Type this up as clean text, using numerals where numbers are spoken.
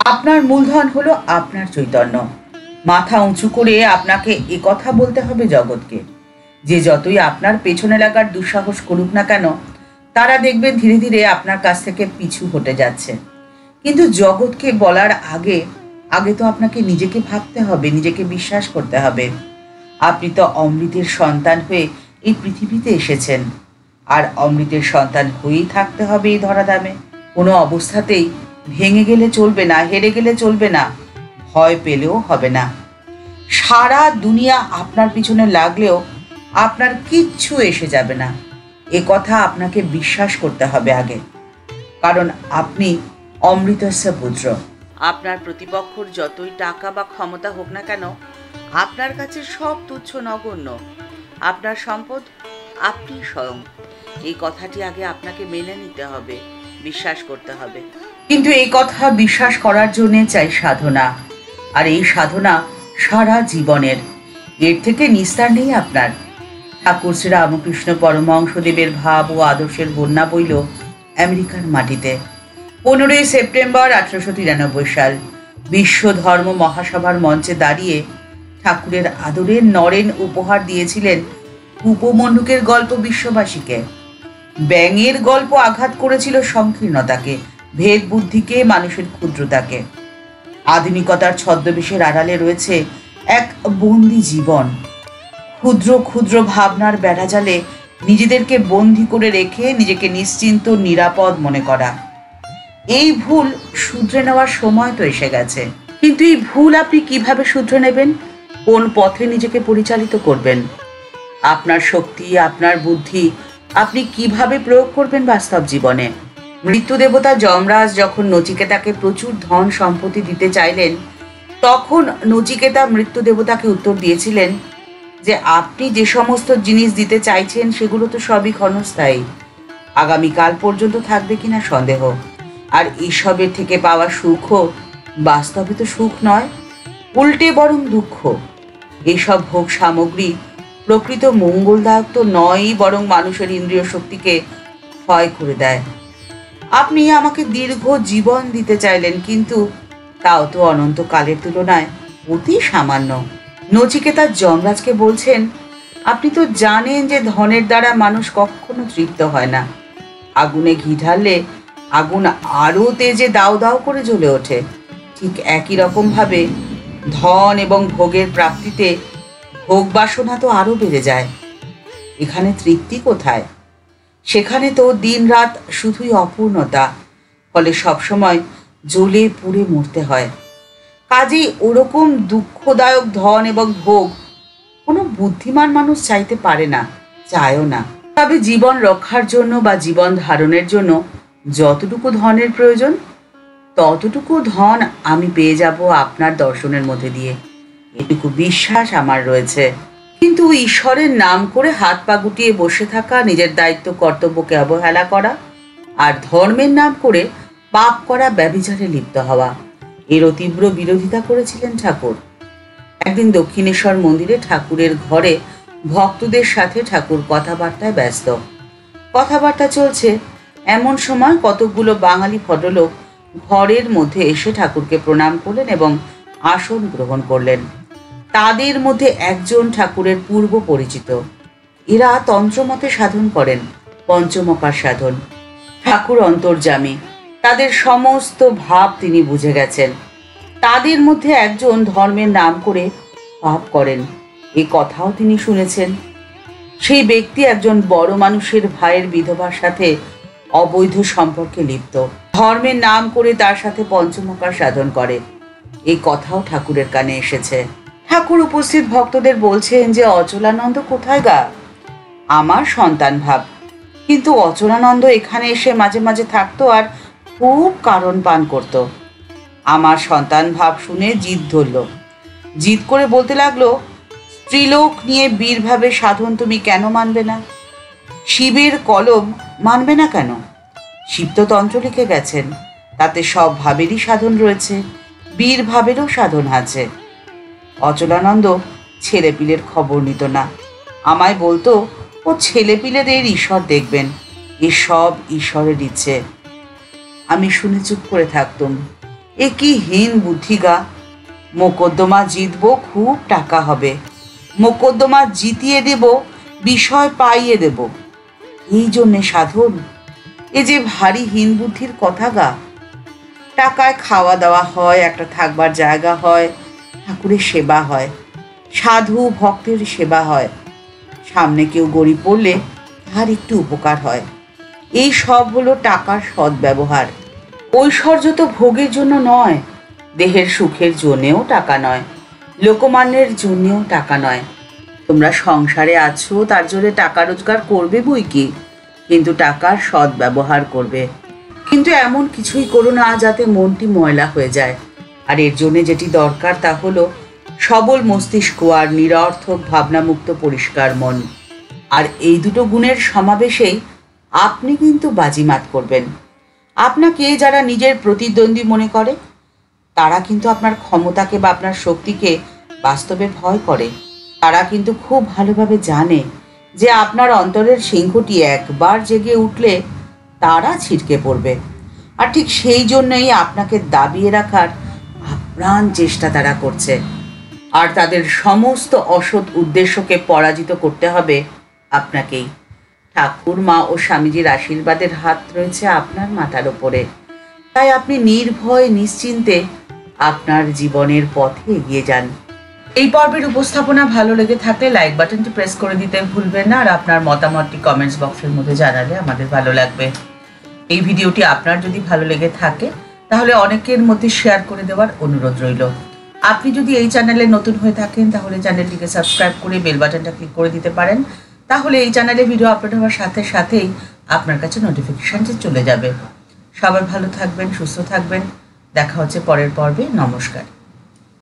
আপনার মূলধন হলো আপনার চৈতন্য। মাথা উঁচু করে আপনাকে কথা বলতে হবে জগৎকে, যে যতই আপনার পেছনে লাগার দুঃসাহস করুক না কেন, তারা দেখবেন ধীরে ধীরে আপনার কাছ থেকে পিছু হটে যাচ্ছে। কিন্তু জগৎকে বলার আগে আগে তো আপনাকে নিজেকে ভাবতে হবে, নিজেকে বিশ্বাস করতে হবে। আপনি তো অমৃতের সন্তান হয়ে এই পৃথিবীতে এসেছেন, আর অমৃতের সন্তান হয়েই থাকতে হবে এই ধরাধামে। কোনো অবস্থাতেই ভেঙে গেলে চলবে না, হেরে গেলে চলবে না, ভয় পেলেও হবে না। সারা দুনিয়া আপনার পিছনে লাগলেও আপনার কিচ্ছু এসে যাবে না, এ কথা আপনাকে বিশ্বাস করতে হবে আগে। কারণ আপনি অমৃতস্য পুত্র। আপনার প্রতিপক্ষর যতই টাকা বা ক্ষমতা হোক না কেন, আপনার কাছে সব তুচ্ছ নগণ্য। আপনার সম্পদ আপনি স্বয়ং। এই কথাটি আগে আপনাকে মেনে নিতে হবে, বিশ্বাস করতে হবে। কিন্তু এই কথা বিশ্বাস করার জন্য চাই সাধনা, আর এই সাধনা সারা জীবনের। এর থেকে নিস্তার নেই আপনার। ঠাকুর শ্রী রামকৃষ্ণ পরমহংসদেবের ভাব ও আদর্শের বন্যা বইল আমেরিকার মাটিতে। 15ই সেপ্টেম্বর 1893 সাল বিশ্ব ধর্ম মহাসভার মঞ্চে দাঁড়িয়ে ঠাকুরের আদরের নরেন উপহার দিয়েছিলেন উপমন্যুকের গল্প বিশ্ববাসীকে। ব্যাঙের গল্প আঘাত করেছিল সংকীর্ণতাকে, ভেদ বুদ্ধিকে, মানুষের ক্ষুদ্রতাকে। আধুনিকতার ছদ্মবেশের আড়ালে রয়েছে এক বন্দি জীবন, ক্ষুদ্র ক্ষুদ্র ভাবনার বেড়াজালে নিজেদেরকে বন্দি করে রেখে নিজেকে নিশ্চিন্ত নিরাপদ মনে করা। এই ভুল শুধরে নেওয়ার সময় তো এসে গেছে। কিন্তু এই ভুল আপনি কিভাবে শুধরে নেবেন? কোন পথে নিজেকে পরিচালিত করবেন? আপনার শক্তি, আপনার বুদ্ধি আপনি কিভাবে প্রয়োগ করবেন বাস্তব জীবনে? মৃত্যু দেবতা যমরাজ যখন নচিকেতাকে প্রচুর ধন সম্পত্তি দিতে চাইলেন, তখন নচিকেতা মৃত্যু দেবতাকে উত্তর দিয়েছিলেন যে আপনি যে সমস্ত জিনিস দিতে চাইছেন সেগুলো তো সবই ক্ষণস্থায়ী, আগামীকাল পর্যন্ত থাকবে কিনা সন্দেহ। আর এইসবের থেকে পাওয়া সুখও বাস্তবে তো সুখ নয়, উল্টে বরং দুঃখ। এইসব ভোগ সামগ্রী প্রকৃত মঙ্গলদায়ক তো নয়ই, বরং মানুষের ইন্দ্রিয় শক্তিকে ক্ষয় করে দেয়। আপনি আমাকে দীর্ঘ জীবন দিতে চাইলেন, কিন্তু তাও তো অনন্তকালের তুলনায় অতি সামান্য। নচিকেতা যমরাজকে বলছেন, আপনি তো জানেন যে ধনের দ্বারা মানুষ কখনো তৃপ্ত হয় না। আগুনে ঘি ঢাললে আগুন আরও তেজে দাও দাও করে জ্বলে ওঠে। ঠিক একই রকম ভাবে ধন এবং ভোগের প্রাপ্তিতে ভোগ বাসনা তো আরও বেড়ে যায়। এখানে তৃপ্তি কোথায়? সেখানে তো দিন রাত শুধুই অপূর্ণতা, ফলে সবসময় জ্বলে পুড়ে মরতে হয়। কাজেই ওরকম দুঃখদায়ক ধন এবং ভোগ কোনো বুদ্ধিমান মানুষ চাইতে পারে না, চায়ও না। তবে জীবন রক্ষার জন্য বা জীবন ধারণের জন্য যতটুকু ধনের প্রয়োজন, ততটুকু ধন আমি পেয়ে যাব আপনার দর্শনের মধ্যে দিয়ে, এটুকু বিশ্বাস আমার রয়েছে। কিন্তু ঈশ্বরের নাম করে হাত পা গুটিয়ে বসে থাকা, নিজের দায়িত্ব কর্তব্যকে অবহেলা করা, আর ধর্মের নাম করে পাপ করা, ব্যভিচারে লিপ্ত হওয়া, এরও তীব্র বিরোধিতা করেছিলেন ঠাকুর। একদিন দক্ষিণেশ্বর মন্দিরে ঠাকুরের ঘরে ভক্তদের সাথে ঠাকুর কথাবার্তায় ব্যস্ত। কথাবার্তা চলছে, এমন সময় কতকগুলো বাঙালি ভদ্রলোক ঘরের মধ্যে এসে ঠাকুরকে প্রণাম করলেন এবং আসন গ্রহণ করলেন। তাদের মধ্যে একজন ঠাকুরের পূর্ব পরিচিত। এরা তন্ত্রমতে সাধন করেন, পঞ্চমকার সাধন। ঠাকুর অন্তর্যামী, তাদের সমস্ত ভাব তিনি বুঝে গেছেন। তাদের মধ্যে একজন ধর্মের নাম করে পাপ করেন, এ কথাও তিনি শুনেছেন। সেই ব্যক্তি একজন বড় মানুষের ভাইয়ের বিধবার সাথে অবৈধ সম্পর্কে লিপ্ত, ধর্মের নাম করে তার সাথে পঞ্চমকার সাধন করে, এই কথাও ঠাকুরের কানে এসেছে। ঠাকুর উপস্থিত ভক্তদের বলছেন যে অচলানন্দ কোথায় গা? আমার সন্তান ভাব। কিন্তু অচলানন্দ এখানে এসে মাঝে মাঝে থাকতো আর খুব কারণ পান করত। আমার সন্তান ভাব শুনে জিদ ধরল, জিদ করে বলতে লাগলো, স্ত্রীলোক নিয়ে বীরভাবে সাধন তুমি কেন মানবে না? শিবের কলম মানবে না কেন? শিব তো তন্ত্র লিখে গেছেন, তাতে সব ভাবেরই সাধন রয়েছে, বীর ভাবেরও সাধন আছে। অচলানন্দ ছেলেপিলের খবর নিত না, আমায় বলতো ও ছেলেপিলেদের ঈশ্বর দেখবেন, এ সব ঈশ্বরের ইচ্ছে। আমি শুনে চুপ করে থাকতুম, এ কি হীন বুদ্ধিগা! মোকদ্দমা জিতবো, খুব টাকা হবে, মোকদ্দমা জিতিয়ে দেব, বিষয় পাইয়ে দেব, এই জন্যে সাধন? এ যে ভারী হীন বুদ্ধির কথা গা। টাকায় খাওয়া দাওয়া হয়, একটা থাকবার জায়গা হয়, ঠাকুরের সেবা হয়, সাধু ভক্তের সেবা হয়, সামনে কেউ গরিব পড়লে তার একটু উপকার হয়, এই সব হলো টাকার সদ্ব্যবহার। ঐশ্বর্য তো ভোগের জন্য নয়, দেহের সুখের জন্যেও টাকা নয়, লোকমান্যের জন্যেও টাকা নয়। তোমরা সংসারে আছো তার জন্য টাকা রোজগার করবে বই কি, কিন্তু টাকার সদ্ব্যবহার করবে। কিন্তু এমন কিছুই করো না যাতে মনটি ময়লা হয়ে যায়। আর এর জন্য যেটি দরকার তা হলো সবল মস্তিষ্ক আর নিরর্থক ভাবনামুক্ত পরিষ্কার মন। আর এই দুটো গুণের সমাবেশেই আপনি কিন্তু বাজিমাত করবেন। আপনাকে যারা নিজের প্রতিদ্বন্দ্বী মনে করে তারা কিন্তু আপনার ক্ষমতাকে বা আপনার শক্তিকে বাস্তবে ভয় করে। তারা কিন্তু খুব ভালোভাবে জানে যে আপনার অন্তরের সিংহটি একবার জেগে উঠলে তারা ছিটকে পড়বে। আর ঠিক সেই জন্যই আপনাকে দাবিয়ে রাখার আপ্রাণ চেষ্টা তারা করছে। আর তাদের সমস্ত অসৎ উদ্দেশ্যকে পরাজিত করতে হবে আপনাকেই। ঠাকুর মা ও স্বামীজির আশীর্বাদের হাত রয়েছে আপনার মাথার ওপরে। তাই আপনি নির্ভয় নিশ্চিন্তে আপনার জীবনের পথে এগিয়ে যান। এই পর্বের উপস্থাপনা ভালো লেগে থাকলে লাইক বাটনটি প্রেস করে দিতে ভুলবেন না। আর আপনার মতামতটি কমেন্টস বক্সের মধ্যে জানালে আমাদের ভালো লাগবে। এই ভিডিওটি আপনার যদি ভালো লেগে থাকে তাহলে অনেকের মধ্যে শেয়ার করে দেওয়ার অনুরোধ রইল। আপনি যদি এই চ্যানেলে নতুন হয়ে থাকেন তাহলে চ্যানেলটিকে সাবস্ক্রাইব করে বেল বাটনটা ক্লিক করে দিতে পারেন। তাহলে এই চ্যানেলে ভিডিও আপলোড হওয়ার সাথে সাথেই আপনার কাছে নোটিফিকেশনটি চলে যাবে। সবাই ভালো থাকবেন, সুস্থ থাকবেন। দেখা হচ্ছে পরের পর্বে। নমস্কার।